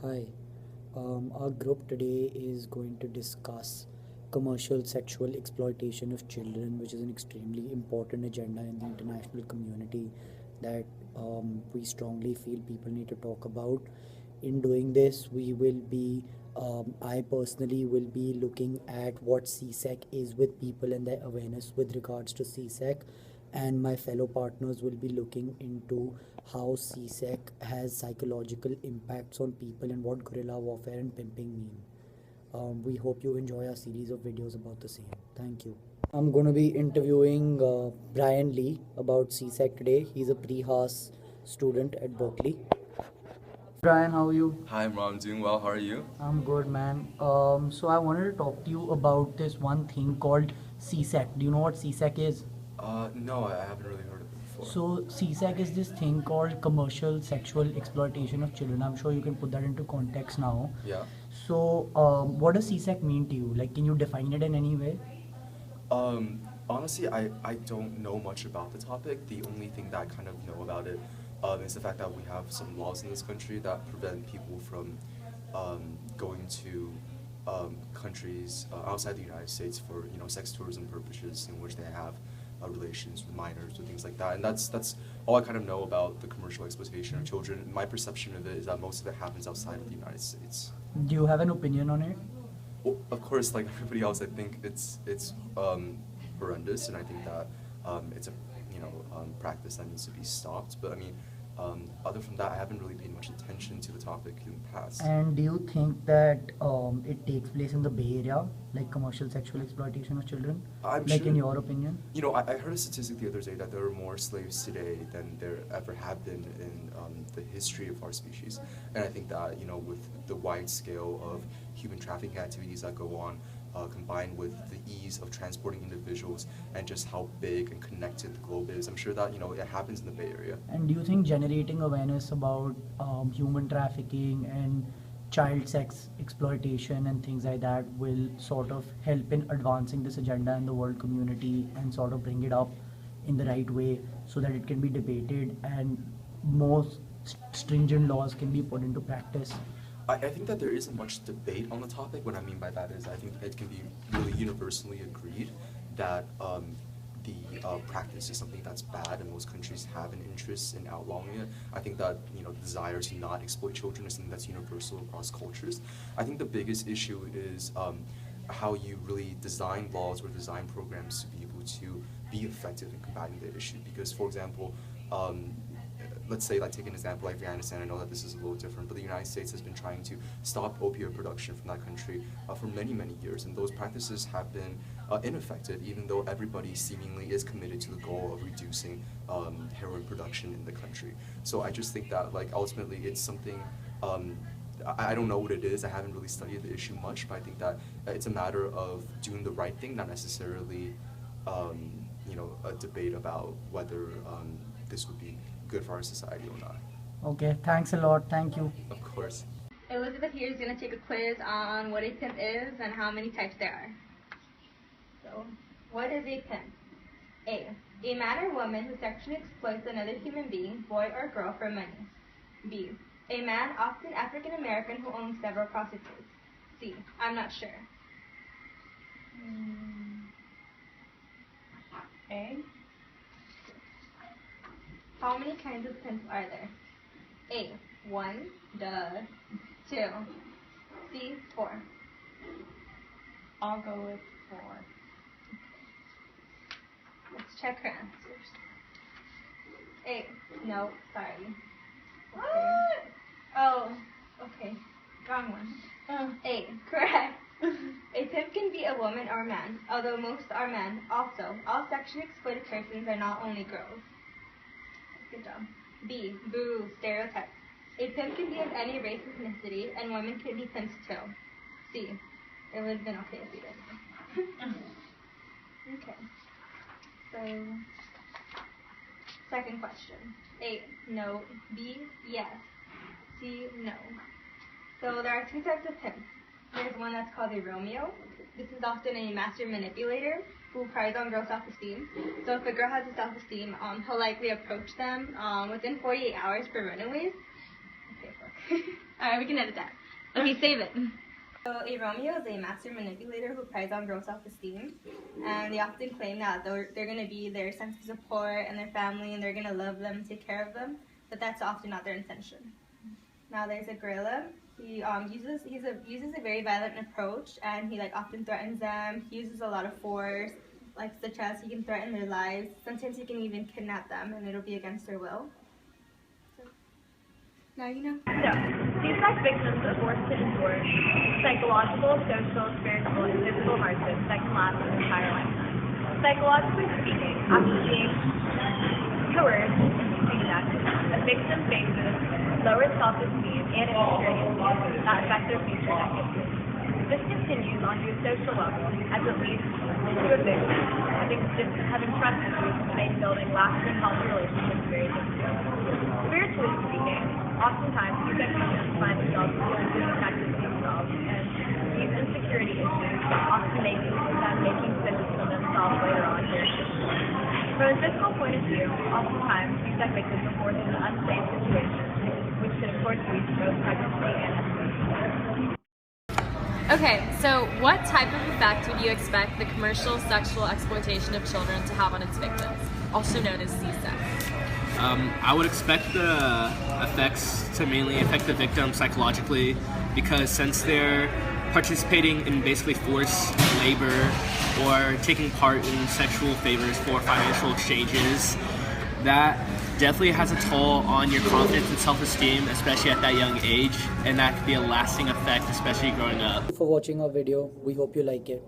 Hi, our group today is going to discuss commercial sexual exploitation of children, which is an extremely important agenda in the international community that we strongly feel people need to talk about. In doing this, I personally will be looking at what CSEC is with people and their awareness with regards to CSEC, and my fellow partners will be looking into how CSEC has psychological impacts on people and what guerrilla warfare and pimping mean. We hope you enjoy our series of videos about the same. Thank you. I'm going to be interviewing Brian Lee about CSEC today. He's a pre-Haas student at Berkeley. Brian, how are you? Hi, Ron. I'm doing well. How are you? I'm good, man. So I wanted to talk to you about this one thing called CSEC. Do you know what CSEC is? No, I haven't really heard of it before. So CSEC is this thing called commercial sexual exploitation of children. I'm sure you can put that into context now. Yeah. So what does CSEC mean to you? Like, can you define it in any way? Honestly, I don't know much about the topic. The only thing that I kind of know about it is the fact that we have some laws in this country that prevent people from going to countries outside the United States for sex tourism purposes in which they have relations with minors or things like that. And that's all I kind of know about the commercial exploitation of children. My perception of it is that most of it happens outside of the United States. Do you have an opinion on it? Well, of course, like everybody else, I think it's horrendous, and I think that it's a practice that needs to be stopped. But I mean, other from that, I haven't really paid much attention to the topic in the past. And do you think that it takes place in the Bay Area, like commercial sexual exploitation of children? I'm Like, sure, in your opinion? I heard a statistic the other day that there are more slaves today than there ever have been in the history of our species. And I think that, with the wide scale of human trafficking activities that go on, combined with the ease of transporting individuals and just how big and connected the globe is, I'm sure that, it happens in the Bay Area. And do you think generating awareness about human trafficking and child sex exploitation and things like that will sort of help in advancing this agenda in the world community and sort of bring it up in the right way so that it can be debated and more stringent laws can be put into practice? I think that there isn't much debate on the topic. What I mean by that is I think it can be really universally agreed that the practice is something that's bad, and most countries have an interest in outlawing it. I think that the desire to not exploit children is something that's universal across cultures. I think the biggest issue is how you really design laws or design programs to be able to be effective in combating the issue. Because, for example, let's say, like, take an example like Afghanistan. I know that this is a little different, but the United States has been trying to stop opioid production from that country for many, many years, and those practices have been ineffective, even though everybody seemingly is committed to the goal of reducing heroin production in the country. So I just think that, like, ultimately it's something, I don't know what it is. I haven't really studied the issue much, but I think that it's a matter of doing the right thing, not necessarily a debate about whether this would be good for our society or not. Okay, thanks a lot. Thank you. Of course. Elizabeth here is going to take a quiz on what a pimp is and how many types there are. So, what is a pimp? A man or woman who sexually exploits another human being, boy or girl, for money. B. A man, often African American, who owns several prostitutes. C. I'm not sure. A. How many kinds of pimps are there? A. 1. Duh. 2. C. 4. I'll go with 4. Let's check her answers. A. No, sorry. What? Oh, okay. Wrong one. A. Correct. A pimp can be a woman or man, although most are men. Also, all sexually exploited persons are not only girls. Good job. B. Boo. Stereotype. A pimp can be of any race or ethnicity, and women can be pimps too. C. It would have been okay if you didn't. Okay. So, second question. A. No. B. Yes. C. No. So there are two types of pimps. There's one that's called a Romeo. This is often a master manipulator who preys on girls' self-esteem. So if a girl has a self-esteem, he'll likely approach them within 48 hours for runaways. Okay, fuck. Alright, we can edit that. Okay, save it. So a Romeo is a master manipulator who preys on girls' self-esteem, and they often claim that they're going to be their sense of support and their family, and they're going to love them and take care of them, but that's often not their intention. Now there's a gorilla. He uses a very violent approach, and he often threatens them. He uses a lot of force, such as he can threaten their lives. Sometimes he can even kidnap them, and it'll be against their will. So, now you know. So, these sex victims are forced to endure psychological, social, spiritual, and physical hardships that can last their entire lifetime. Psychologically speaking, after being coerced into using sex, a victim faces lower self-esteem and insecurities that affect their future decades. This continues onto a social level as it leads to a victim having trust issues and building lasting healthy relationships very difficult. Spiritually speaking, oftentimes these victims find themselves feeling disconnected to themselves, and these insecurity issues often making decisions for themselves later on here. From a physical point of view, oftentimes these sex victims are forced into unsafe situations, which can of course lead to both pregnancy and STDs. Okay, so what type of effect would you expect the commercial sexual exploitation of children to have on its victims, also known as C-sex? I would expect the effects to mainly affect the victim psychologically, because since they're participating in basically forced labor or taking part in sexual favors for financial exchanges, that definitely has a toll on your confidence and self-esteem, especially at that young age, and that could be a lasting effect, especially growing up. For watching our video, we hope you like it.